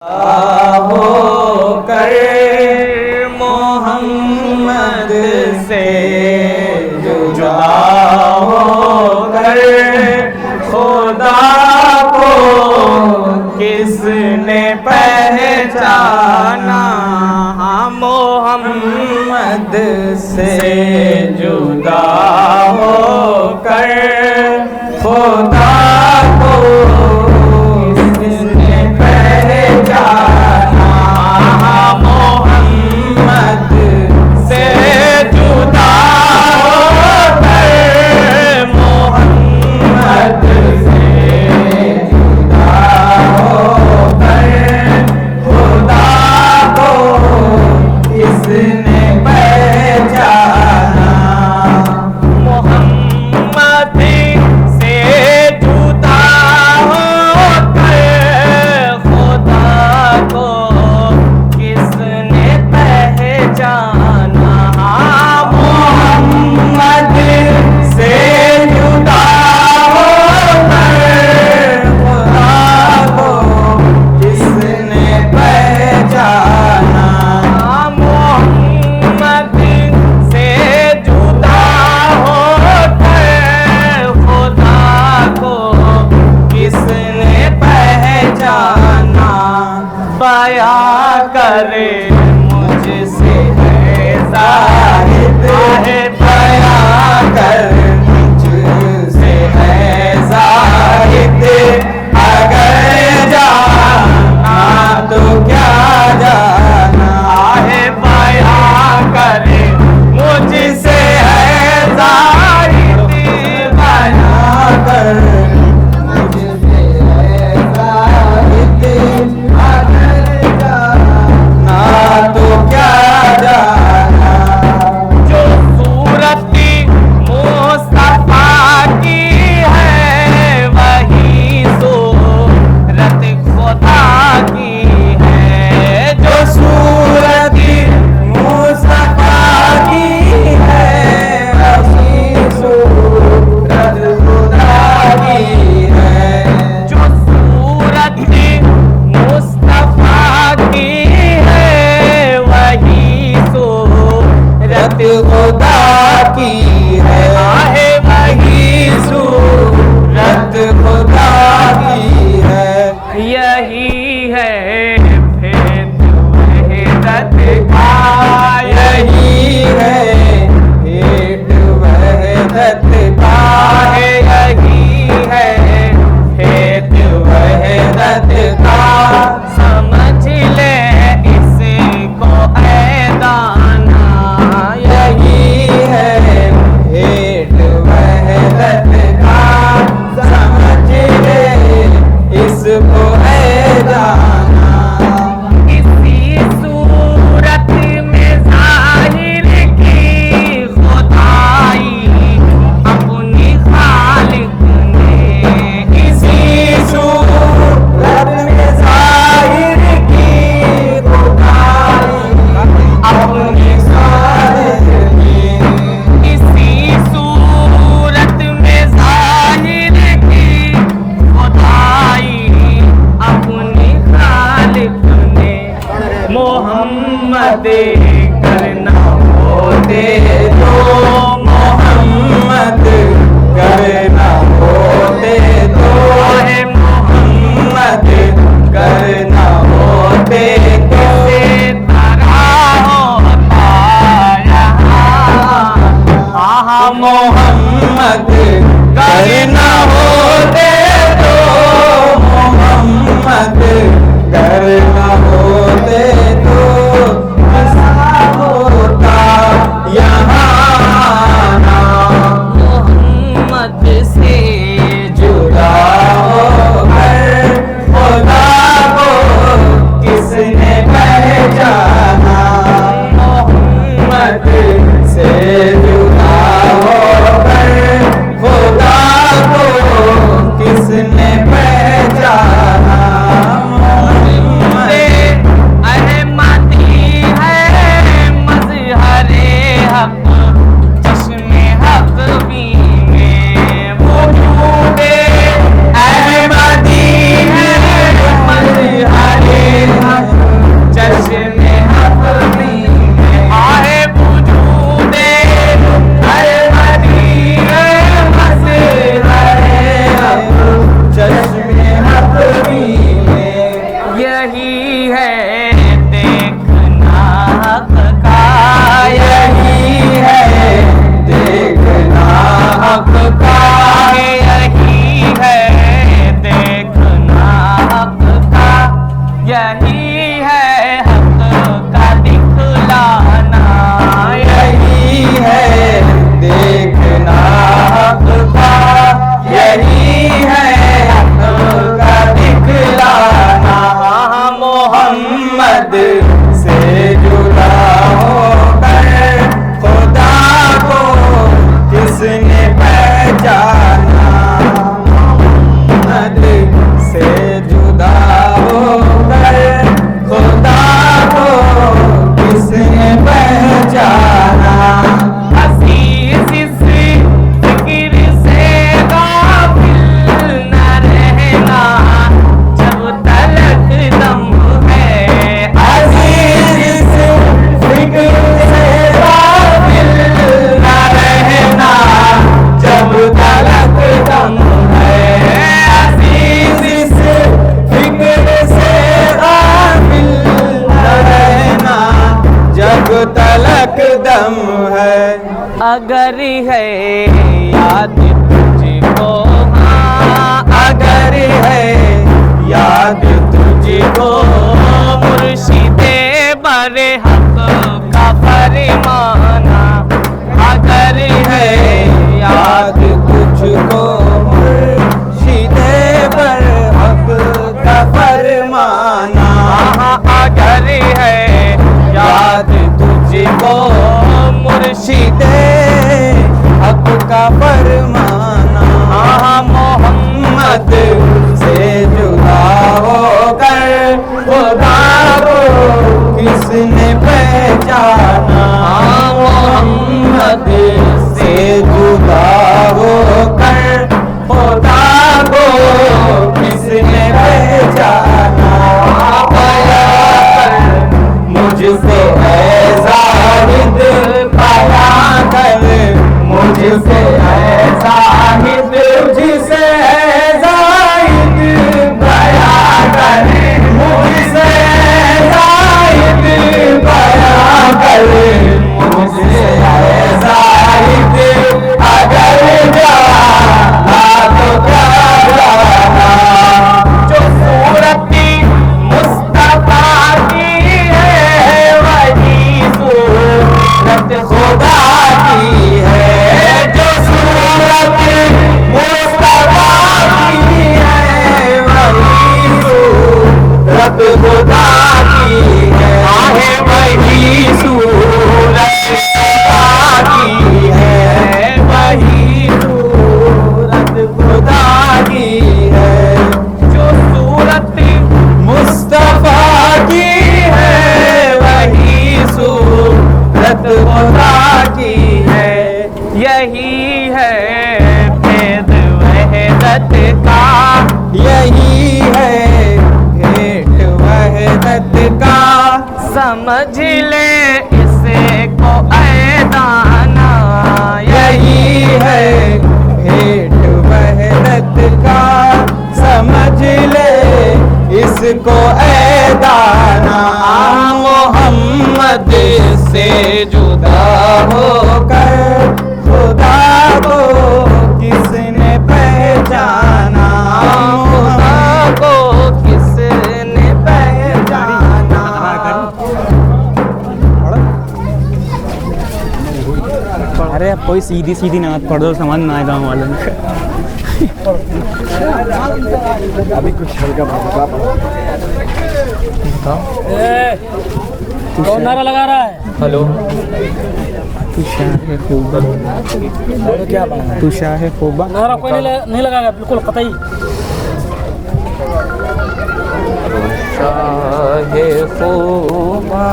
हो कर मोहम्मद से जुदा हो कर खुदा को किसने पहचाना। मोहम्मद से जुदा हो कर खुदा को मोहम्मद से जुदा होकर मोहम्मद से जुदा होकर खुदा को किसने पहचाना। मोहम्मद से जुदा होकर खुदा को किसने पहचाना। मोहम्मद से जुदा होकर खुदा को किसने पहचाना। मोहम्मद से जुदा होकर खुदा को किसने पहचाना। बया करे मुझसे है ज़ाहिद है बया कर मुझसे है ज़ाहिद। अगर जाना तो क्या जाना है बया करे मुझसे है ज़ाहिद। बया कर मुझसे है ज़ाहिद। अगर जाना तो क्या जाना। जो सूरत मुस्तफा की है वही सूरत खुदा की है। जो सूरत मुस्तफा की है वही सूरत खुदा की है। जो सूरत मुस्तफा की है वही सूरत खुदा की है। आहे वही सूरत खुदा की है। यही है भेद वहदत का यही है भेद वहदत का है। यही है भेद वहदत का समझ ले इसको ऐ दाना। यही है भेद वहदत का समझ ले इसको ऐ दाना। किसी सूरत में ज़ाहिर की खुदाई अपनी खालिक ने। किसी सूरत में ज़ाहिर की खुदाई अपनी खालिक ने। किसी सूरत में ज़ाहिर की खुदाई अपनी खालिक ने। मोहम्मद करना होते तो मोहम्मद करना होते तो है मोहम्मद करना होते तो तारा होता यहाँ। मोहम्मद करना होते तो मोहम्मद करना होते तो ऐसा होता यहाँ ना। मोहम्मद से जुदा होकर खुदा को यही है देखना हक का, यही है देखना हक का, यही है देखना हक का, यही है हक का दिखलाना, यही है देखना हक का, यही है हक का दिखलाना। मोहम्मद से जुदा होकर खुदा को किसने पहचाना, मोहम्मद से जुदा होकर खुदा को किसने पहचाना। अजीज इस फिक्र से गाफिल न रहना जब तलक दम है, अजीज इस फिक्र से गाफिल न रहना जब तलक दम है, अजीज इस फिक्र से गाफिल न रहना जब तलक दम है। अगर है याद तुझको, हाँ अगर है याद तुझको मुर्शिदे बरे हक का फरमाना, अगर है याद तुझको मुर्शिदे बर हक का फरमाना, अगर है याद तुझको मुर्शिदे हक का फरमाना। मोहम्मद से जुदा होकर खुदा को किसने पहचाना, मोहम्मद से जुदा होकर खुदा को किसने पहचाना। मुझसे है जाहिद पाया कर, मुझसे है जाहिद, मुझसे है जाहिद पाया कर, मुझसे है जाहिद पाया कर, मुझसे है जाहिद अगर जाना तो क्या जाना। जो सूरत मुस्तफा की है वही सूरत खुदा की है, जो सूरत मुस्तफा की है वही सूरत खुदा की है, वही सूरत खुदा की है, वही सूरत खुदा की है। जो सूरत मुस्तफा की है वही सूरत खुदा की है, यही है भेद वहदत का, यही है भेद वहदत का, समझ ले इसे को ऐ दाना, यही है भेद वहदत का, समझ ले इसको ऐ दाना। मोहम्मद से जुदा होकर खुदा को किसने पहचाना, खुदा को किसने पहचाना। अरे अब कोई सीधी सीधी नात पढ़ दो, समझ ना आए गाँव वालों ने। अभी कुछ हल्का कौन नारा लगा रहा है? हेलो, तू शाह है खूबा, क्या बात है? तू शाह है खूबा। नारा कोई नहीं लगाएगा, बिल्कुल कतई। शाह खूबा